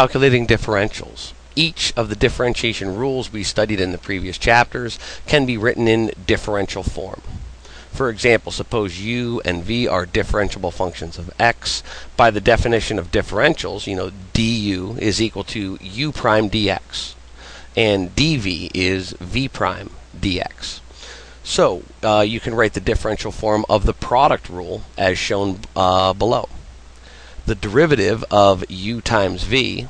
calculating differentials. Each of the differentiation rules we studied in the previous chapters can be written in differential form. For example, suppose u and v are differentiable functions of x. By the definition of differentials, du is equal to u prime dx, and dv is v prime dx. So you can write the differential form of the product rule as shown below. The derivative of u times v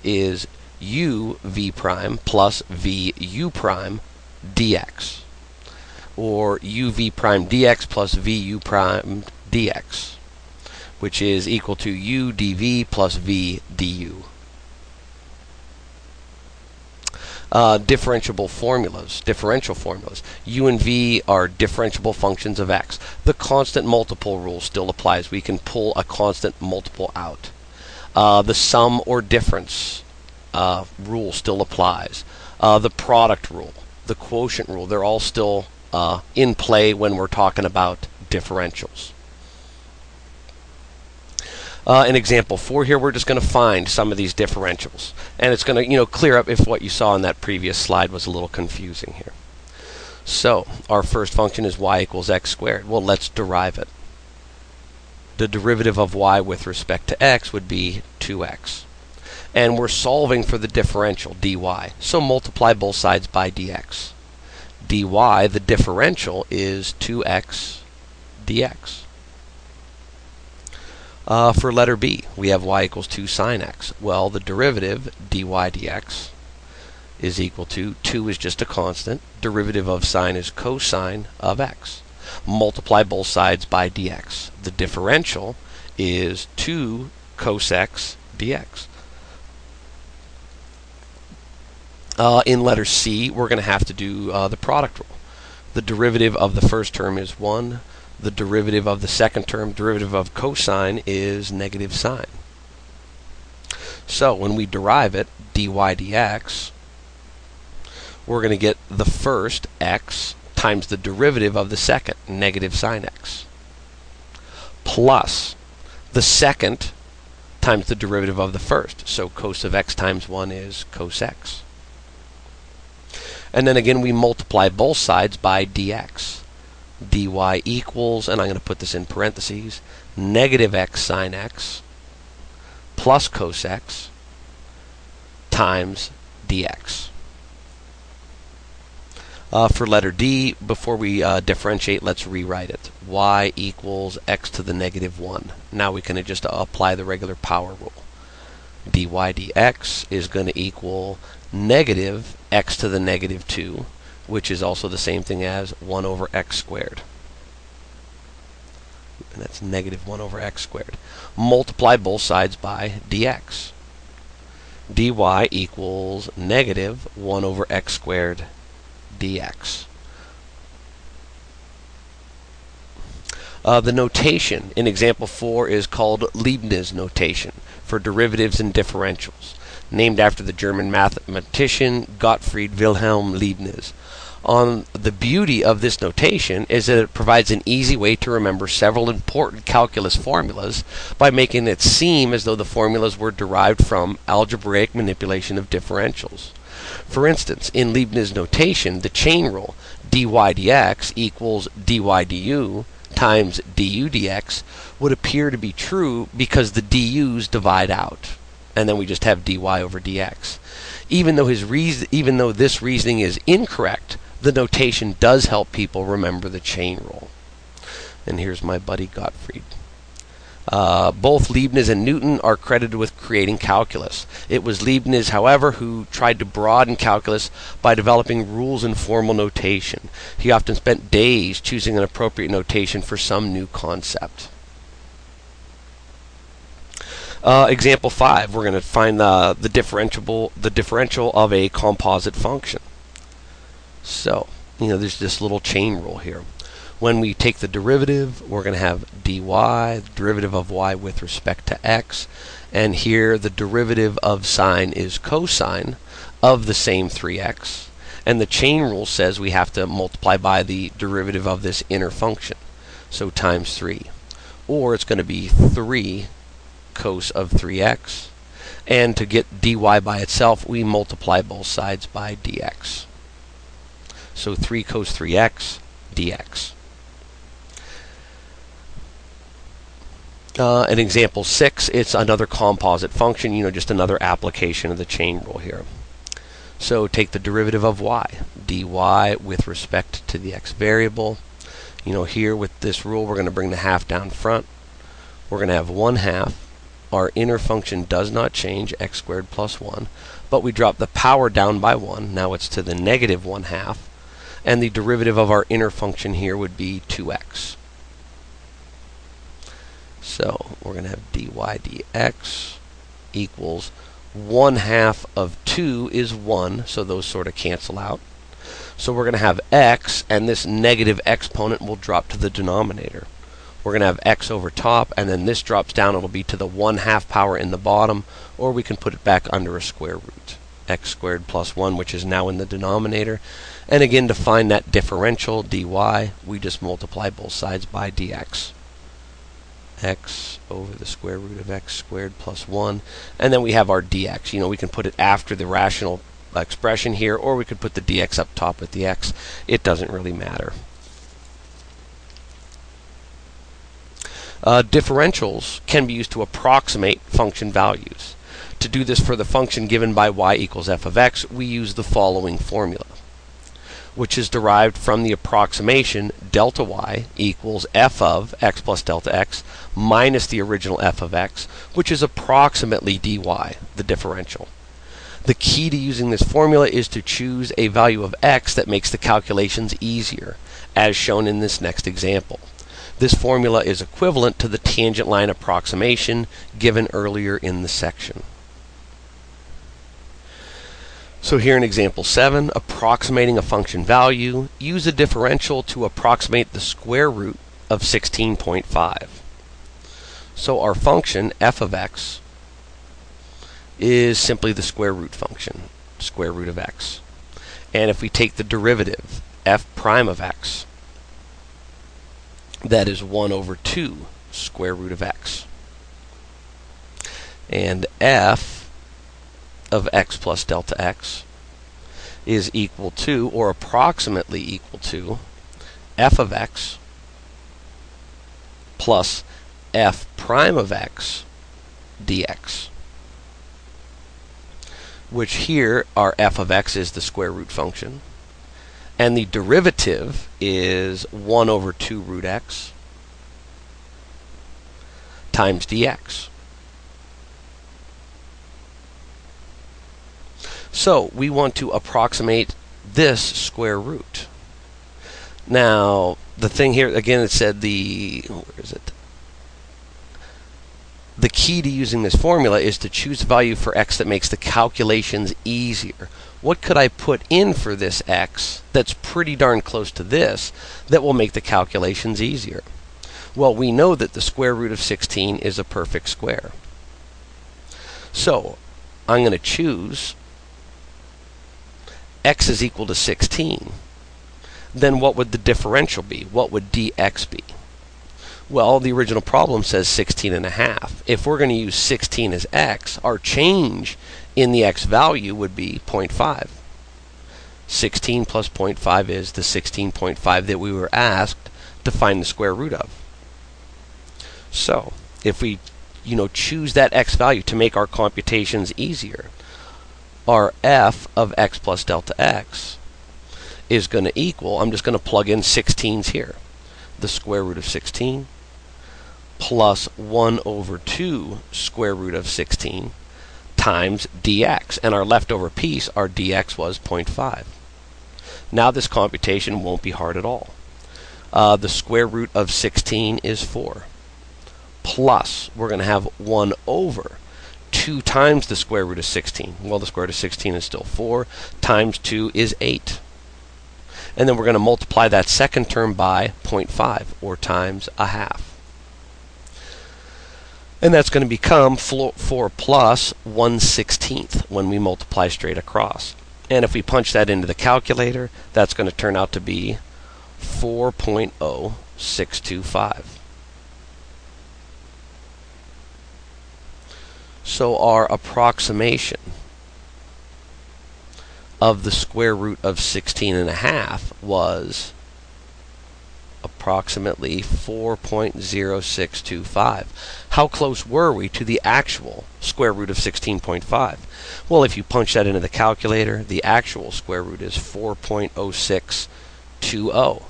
is u v prime plus v u prime dx, or u v prime dx plus v u prime dx, which is equal to u dv plus v du. Differential formulas. U and v are differentiable functions of x. The constant multiple rule still applies. We can pull a constant multiple out. The sum or difference rule still applies. The product rule, the quotient rule, they're all still in play when we're talking about differentials. In example 4 here, we're just going to find some of these differentials, and it's going to clear up if what you saw in that previous slide was a little confusing here. So our first function is y equals x squared. Well, let's derive it. The derivative of y with respect to x would be 2x, and we're solving for the differential dy, so multiply both sides by dx. Dy, the differential, is 2x dx. For letter B, we have y equals 2 sine x. Well, the derivative, dy dx, is equal to 2 is just a constant. Derivative of sine is cosine of x. Multiply both sides by dx. The differential is 2 cos x dx. In letter C, we're going to have to do the product rule. The derivative of the first term is 1. The derivative of the second term, derivative of cosine, is negative sine. So when we derive it, dy dx, we're going to get the first x times the derivative of the second, negative sine x, plus the second times the derivative of the first. So cos of x times 1 is cos x. And then again, we multiply both sides by dx. Dy equals, and I'm going to put this in parentheses, negative x sine x plus cos x times dx. For letter D, before we differentiate, let's rewrite it. Y equals x to the negative 1. Now we can just apply the regular power rule. Dy dx is going to equal negative x to the negative 2, which is also the same thing as 1 over x squared. And that's negative 1 over x squared. Multiply both sides by dx. Dy equals negative 1 over x squared dx. The notation in example 4 is called Leibniz notation for derivatives and differentials, named after the German mathematician Gottfried Wilhelm Leibniz. The beauty of this notation is that it provides an easy way to remember several important calculus formulas by making it seem as though the formulas were derived from algebraic manipulation of differentials. For instance, in Leibniz notation, the chain rule dy dx equals dy du times du dx would appear to be true because the du's divide out, and then we just have dy over dx. Even though this reasoning is incorrect, the notation does help people remember the chain rule. And here's my buddy Gottfried. Both Leibniz and Newton are credited with creating calculus. It was Leibniz, however, who tried to broaden calculus by developing rules and formal notation. He often spent days choosing an appropriate notation for some new concept. Example 5, we're going to find the differential of a composite function. So, there's this little chain rule here. When we take the derivative, we're going to have dy, the derivative of y with respect to x, and here the derivative of sine is cosine of the same 3x, and the chain rule says we have to multiply by the derivative of this inner function, so times 3. Or it's going to be 3 cos of 3x, And to get dy by itself, we multiply both sides by dx. So 3 cos 3x dx. In example 6, it's another composite function, just another application of the chain rule here. So take the derivative of y, dy with respect to the x variable. Here with this rule, we're going to bring the half down front. We're going to have 1/2. Our inner function does not change, x squared plus 1, but we drop the power down by 1. Now it's to the negative 1/2, and the derivative of our inner function here would be 2x. So we're going to have dy dx equals 1/2 of 2 is 1, so those sort of cancel out. So we're going to have x, and this negative exponent will drop to the denominator. We're going to have x over top, and then this drops down. It'll be to the 1/2 power in the bottom, or we can put it back under a square root. X squared plus 1, which is now in the denominator. And again, to find that differential, dy, we just multiply both sides by dx. X over the square root of x squared plus 1. And then we have our dx. We can put it after the rational expression here, or we could put the dx up top with the x. It doesn't really matter. Differentials can be used to approximate function values. To do this for the function given by y equals f of x, we use the following formula, which is derived from the approximation delta y equals f of x plus delta x minus the original f of x, which is approximately dy, the differential. The key to using this formula is to choose a value of x that makes the calculations easier, as shown in this next example. This formula is equivalent to the tangent line approximation given earlier in the section. So here in example 7, approximating a function value, use a differential to approximate the square root of 16.5. So our function f of x is simply the square root function, square root of x. And if we take the derivative, f prime of x, that is 1 over 2 square root of x. And f of x plus delta x is equal to, or approximately equal to, f of x plus f prime of x dx, which here our f of x is the square root function, and the derivative is 1 over 2 root x times dx. So we want to approximate this square root. Now, the thing here, again, it said where is it? The key to using this formula is to choose a value for x that makes the calculations easier. What could I put in for this x that's pretty darn close to this that will make the calculations easier? Well, we know that the square root of 16 is a perfect square. So I'm going to choose x is equal to 16. Then what would the differential be? What would dx be? Well, the original problem says 16.5. If we're going to use 16 as x, our change in the x value would be 0.5. 16 plus 0.5 is the 16.5 that we were asked to find the square root of. So, if we choose that x value to make our computations easier, our f of x plus delta x is going to equal, I'm just going to plug in 16s here, the square root of 16 plus 1 over 2 square root of 16 times dx. And our leftover piece, our dx, was 0.5. Now this computation won't be hard at all. The square root of 16 is 4. Plus, we're going to have 1 over 2 times the square root of 16. Well, the square root of 16 is still 4. Times 2 is 8. And then we're going to multiply that second term by 0.5, or times a half. And that's going to become 4 plus 1/16 when we multiply straight across. And if we punch that into the calculator, that's going to turn out to be 4.0625. So our approximation of the square root of 16.5 was approximately 4.0625. How close were we to the actual square root of 16.5? Well, if you punch that into the calculator, the actual square root is 4.0620.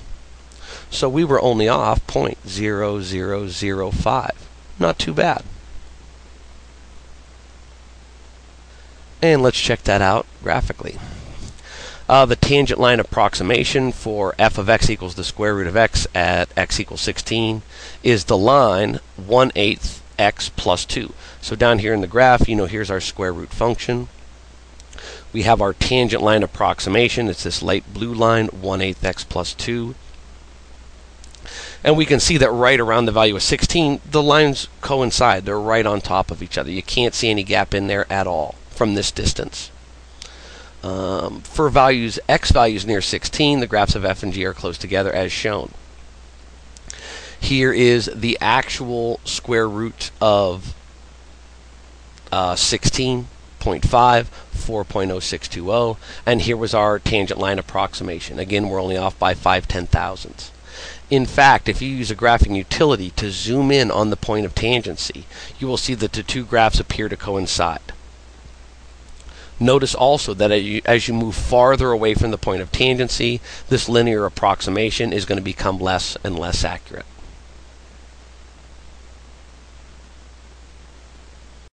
So we were only off 0.0005. Not too bad. And let's check that out graphically. The tangent line approximation for f of x equals the square root of x at x equals 16 is the line 1/8 x plus 2. So down here in the graph, here's our square root function. We have our tangent line approximation. It's this light blue line, 1/8 x plus 2. And we can see that right around the value of 16, the lines coincide. They're right on top of each other. You can't see any gap in there at all from this distance. For values, x values near 16, the graphs of f and g are close together as shown. Here is the actual square root of 16.5, 4.0620, and here was our tangent line approximation. Again, we're only off by 5/10,000ths. In fact, if you use a graphing utility to zoom in on the point of tangency, you will see that the two graphs appear to coincide. Notice also that as you move farther away from the point of tangency, this linear approximation is going to become less and less accurate.